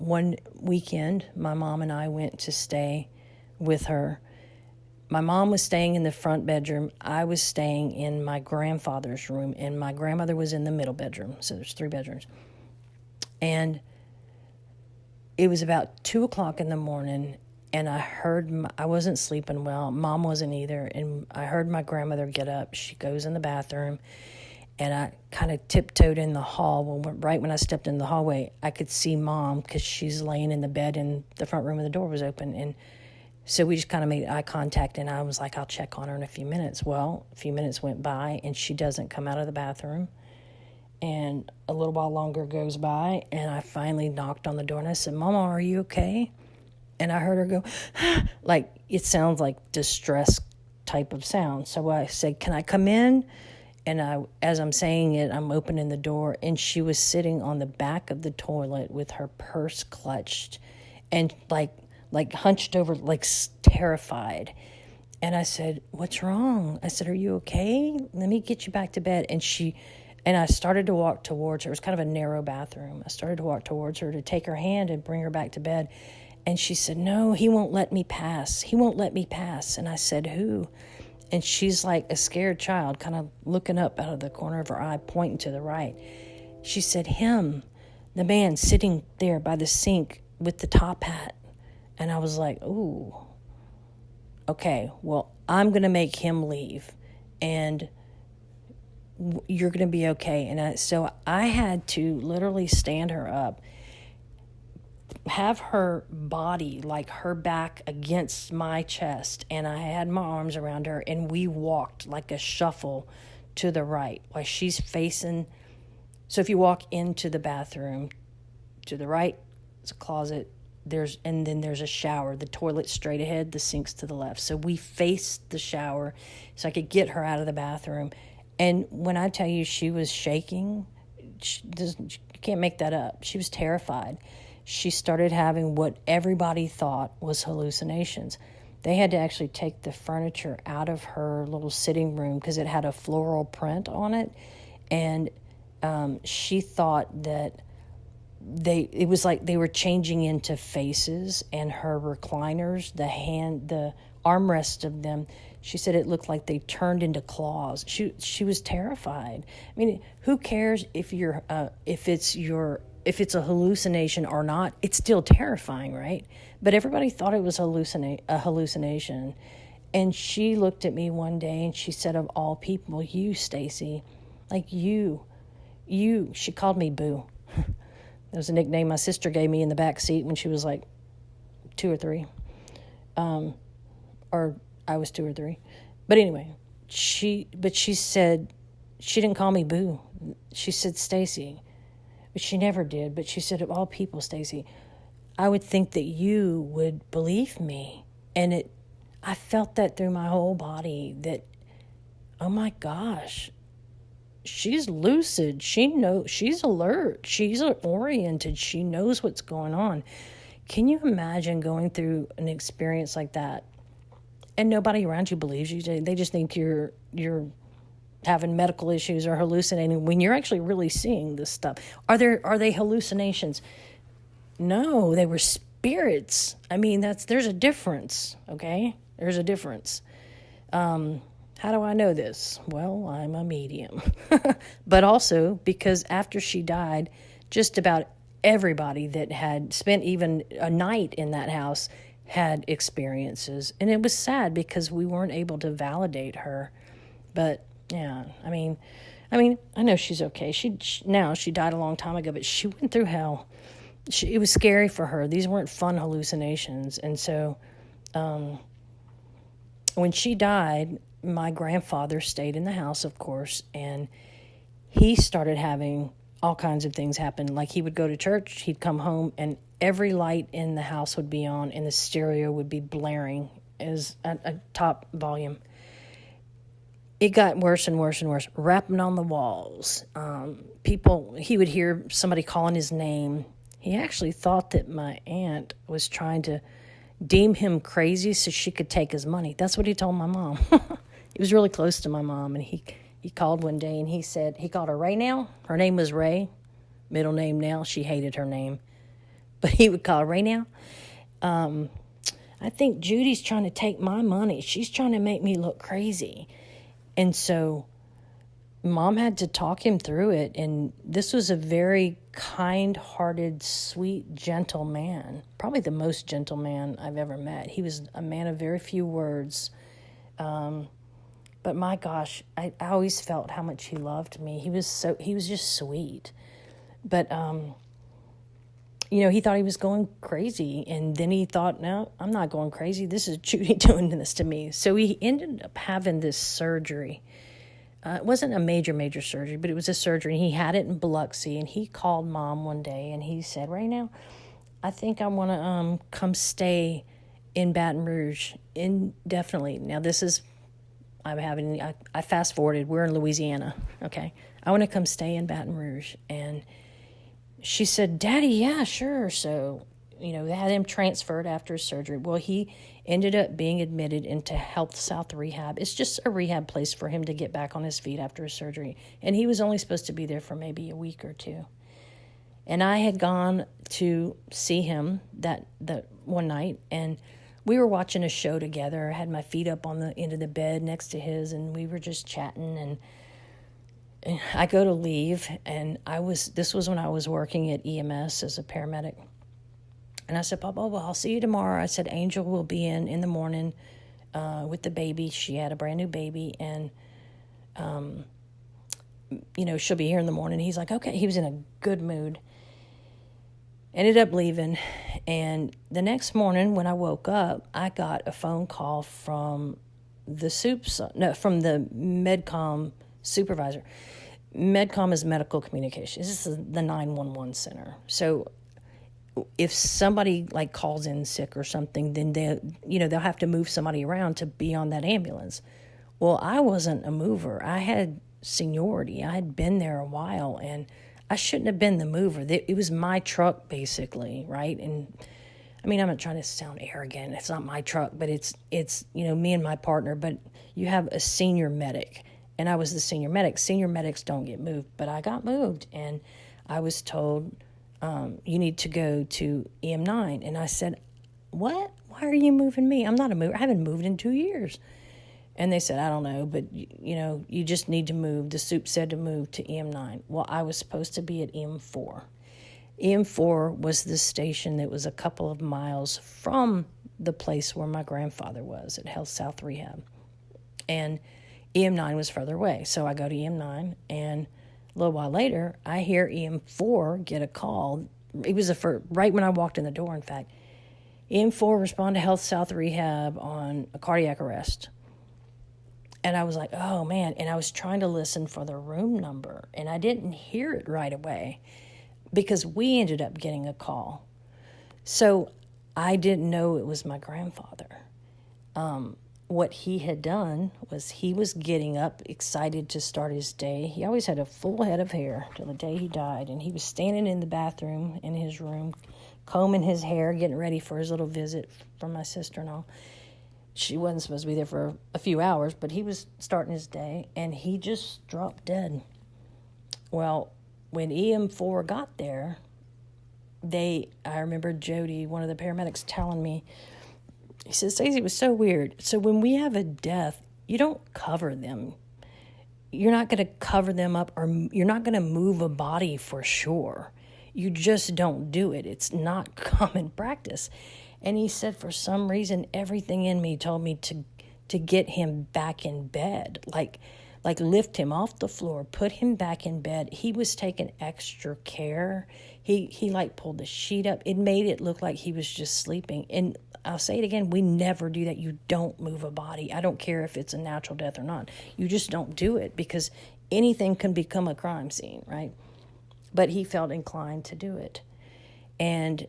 one weekend, my mom and I went to stay with her. My mom was staying in the front bedroom. I was staying in my grandfather's room, and my grandmother was in the middle bedroom. So there's 3 bedrooms. And it was about 2 o'clock in the morning, and I wasn't sleeping well. Mom wasn't either. And I heard my grandmother get up. She goes in the bathroom, and I kind of tiptoed in the hall. Right when I stepped in the hallway, I could see Mom because she's laying in the bed in the front room and the door was open. And so we just kind of made eye contact, and I was like, I'll check on her in a few minutes. Well, a few minutes went by, and she doesn't come out of the bathroom. And a little while longer goes by, and I finally knocked on the door, and I said, Mama, are you okay? And I heard her go, like, it sounds like distress type of sound. So I said, can I come in? And as I'm saying it, I'm opening the door, and she was sitting on the back of the toilet with her purse clutched and like hunched over, like terrified. And I said, what's wrong? I said, are you okay? Let me get you back to bed. And I started to walk towards her. It was kind of a narrow bathroom. I started to walk towards her to take her hand and bring her back to bed. And she said, no, he won't let me pass. He won't let me pass. And I said, who? And she's like a scared child, kind of looking up out of the corner of her eye, pointing to the right. She said, him, the man sitting there by the sink with the top hat. And I was like, ooh, okay, well, I'm going to make him leave, and you're going to be okay. And so I had to literally stand her up, have her body, like her back against my chest, and I had my arms around her, and we walked like a shuffle to the right while she's facing. So if you walk into the bathroom, to the right, it's a closet. And then there's a shower, the toilet straight ahead, the sink's to the left. So we faced the shower so I could get her out of the bathroom. And when I tell you she was shaking, you can't make that up. She was terrified. She started having what everybody thought was hallucinations. They had to actually take the furniture out of her little sitting room because it had a floral print on it. And she thought that it was like they were changing into faces, and her recliners, the armrest of them, she said it looked like they turned into claws. She was terrified. I mean, who cares if it's a hallucination or not? It's still terrifying, right? But everybody thought it was a hallucination. And she looked at me one day and she said, of all people, you, Stacy, like you, she called me Boo. That was a nickname my sister gave me in the back seat when she was like 2 or 3. Or I was 2 or 3. But anyway, she said, she didn't call me Boo. She said Stacy. But she never did. But she said, of all people, Stacy, I would think that you would believe me. And I felt that through my whole body that, oh my gosh, she's lucid. She knows, she's alert. She's oriented. She knows what's going on. Can you imagine going through an experience like that and nobody around you believes you? They just think you're having medical issues or hallucinating when you're actually really seeing this stuff. Are they hallucinations? No, they were spirits. I mean, there's a difference, okay? There's a difference. How do I know this? Well, I'm a medium. But also because after she died, just about everybody that had spent even a night in that house had experiences. And it was sad because we weren't able to validate her. But yeah, I mean, I know she's okay. She died a long time ago, but she went through hell. It was scary for her. These weren't fun hallucinations. And so when she died, my grandfather stayed in the house, of course, and he started having all kinds of things happen. Like he would go to church, he'd come home, and every light in the house would be on, and the stereo would be blaring as a top volume. It got worse and worse and worse, rapping on the walls. He would hear somebody calling his name. He actually thought that my aunt was trying to deem him crazy so she could take his money. That's what he told my mom. He was really close to my mom, and he called one day, and he called her Ray now. Her name was Ray, middle name now. She hated her name. But he would call right now. I think Judy's trying to take my money. She's trying to make me look crazy. And so Mom had to talk him through it. And this was a very kind-hearted, sweet, gentle man. Probably the most gentle man I've ever met. He was a man of very few words. But my gosh, I always felt how much he loved me. He was just sweet. But, he thought he was going crazy. And then he thought, no, I'm not going crazy. This is Judy doing this to me. So he ended up having this surgery. It wasn't a major surgery, but it was a surgery. He had it in Biloxi, and he called Mom one day, and he said, right now, I think I want to come stay in Baton Rouge indefinitely. Now, I fast forwarded. We're in Louisiana, okay? I want to come stay in Baton Rouge. And she said, Daddy, yeah, sure. So, they had him transferred after his surgery. Well, he ended up being admitted into Health South Rehab. It's just a rehab place for him to get back on his feet after his surgery. And he was only supposed to be there for maybe a week or two. And I had gone to see him that one night, and we were watching a show together. I had my feet up on the end of the bed next to his, and we were just chatting. And I go to leave, and this was when I was working at EMS as a paramedic. And I said, Papa, well, I'll see you tomorrow. I said, Angel will be in the morning with the baby. She had a brand new baby, and, she'll be here in the morning. He's like, okay. He was in a good mood. Ended up leaving, and the next morning when I woke up, I got a phone call from the Medcom supervisor. Medcom is medical communications. This is the 911 center. So if somebody calls in sick or something, then they'll have to move somebody around to be on that ambulance. Well, I wasn't a mover. I had seniority. I had been there a while, and I shouldn't have been the mover. It was my truck, basically, right? And I mean, I'm not trying to sound arrogant. It's not my truck, but it's me and my partner. But you have a senior medic, and I was the senior medic. Senior medics don't get moved, but I got moved, and I was told, you need to go to EM9. And I said, what? Why are you moving me? I'm not a mover. I haven't moved in 2 years. And they said, I don't know, but, you just need to move. The soup said to move to EM9. Well, I was supposed to be at EM4. EM4 was the station that was a couple of miles from the place where my grandfather was at Health South Rehab. And EM9 was further away. So I go to EM9, and a little while later, I hear EM4 get a call. It was right when I walked in the door, in fact. EM4 respond to Health South Rehab on a cardiac arrest. And I was like, oh, man. And I was trying to listen for the room number, and I didn't hear it right away because we ended up getting a call. So I didn't know it was my grandfather. What he had done was he was getting up, excited to start his day. He always had a full head of hair till the day he died, and he was standing in the bathroom in his room, combing his hair, getting ready for his little visit from my sister-in-law. She wasn't supposed to be there for a few hours, but he was starting his day, and he just dropped dead. Well, when EM4 got there, I remember Jody, one of the paramedics, telling me, he said, Stacey, it was so weird. So when we have a death, you don't cover them. You're not going to cover them up, or you're not going to move a body for sure. You just don't do it. It's not common practice. And he said, for some reason, everything in me told me to get him back in bed, like lift him off the floor, put him back in bed. He was taking extra care. He pulled the sheet up. It made it look like he was just sleeping. And I'll say it again, we never do that. You don't move a body. I don't care if it's a natural death or not. You just don't do it, because anything can become a crime scene, right? But he felt inclined to do it. And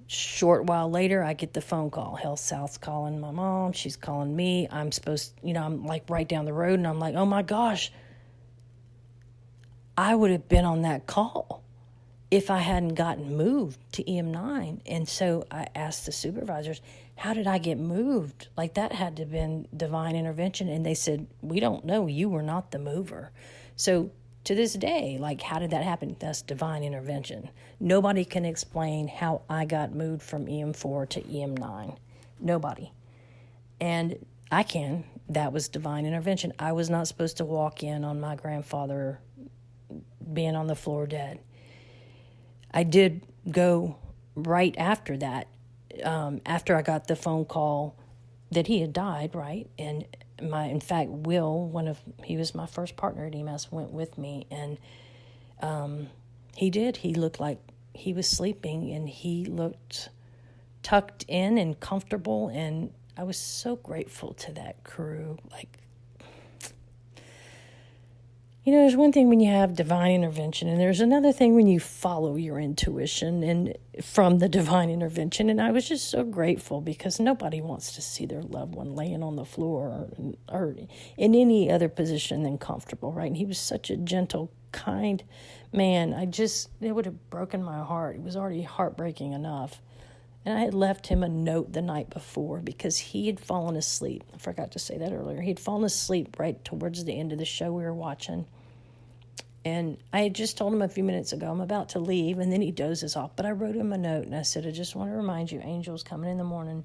short while later, I get the phone call. Health South's calling my mom. She's calling me. I'm right down the road, and I'm like, oh my gosh, I would have been on that call if I hadn't gotten moved to EM9. And so I asked the supervisors, how did I get moved? That had to have been divine intervention. And they said, we don't know. You were not the mover. So to this day, like, how did that happen? That's divine intervention. Nobody can explain how I got moved from EM4 to EM9. Nobody. And I can. That was divine intervention. I was not supposed to walk in on my grandfather being on the floor dead. I did go right after that, after I got the phone call that he had died, right? And in fact, Will, he was my first partner at EMS, went with me, and he did. He looked like he was sleeping, and he looked tucked in and comfortable, and I was so grateful to that crew. Like, there's one thing when you have divine intervention, and there's another thing when you follow your intuition and from the divine intervention. And I was just so grateful, because nobody wants to see their loved one laying on the floor or in any other position than comfortable, right? And he was such a gentle, kind man. It would have broken my heart. It was already heartbreaking enough. And I had left him a note the night before, because he had fallen asleep. I forgot to say that earlier. He'd fallen asleep right towards the end of the show we were watching. And I had just told him a few minutes ago, I'm about to leave, and then he dozes off. But I wrote him a note, and I said, I just want to remind you, Angel's coming in the morning.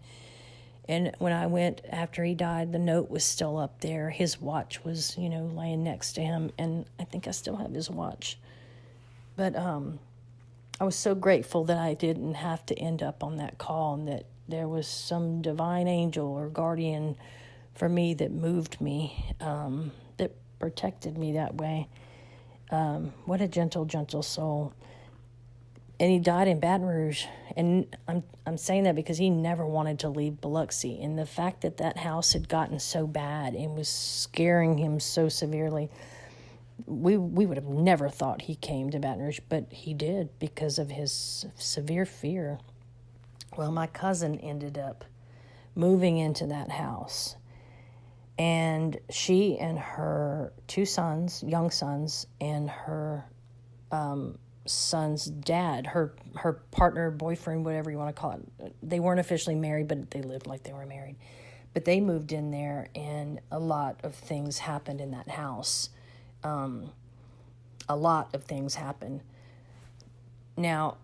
And when I went after he died, the note was still up there. His watch was, laying next to him, and I think I still have his watch. But I was so grateful that I didn't have to end up on that call, and that there was some divine angel or guardian for me that moved me, that protected me that way. What a gentle, gentle soul. And he died in Baton Rouge. And I'm saying that because he never wanted to leave Biloxi. And the fact that house had gotten so bad and was scaring him so severely, we would have never thought he came to Baton Rouge, but he did because of his severe fear. Well, my cousin ended up moving into that house. And she and her two sons, young sons, and her son's dad, her partner, boyfriend, whatever you want to call it. They weren't officially married, but they lived like they were married. But they moved in there, and a lot of things happened in that house. A lot of things happened. Now,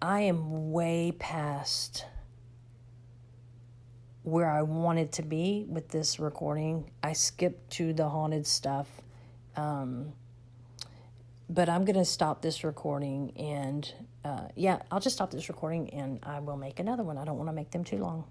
I am way past where I wanted to be with this recording. I skipped to the haunted stuff. But I'm going to stop this recording, and I'll just stop this recording, and I will make another one. I don't want to make them too long.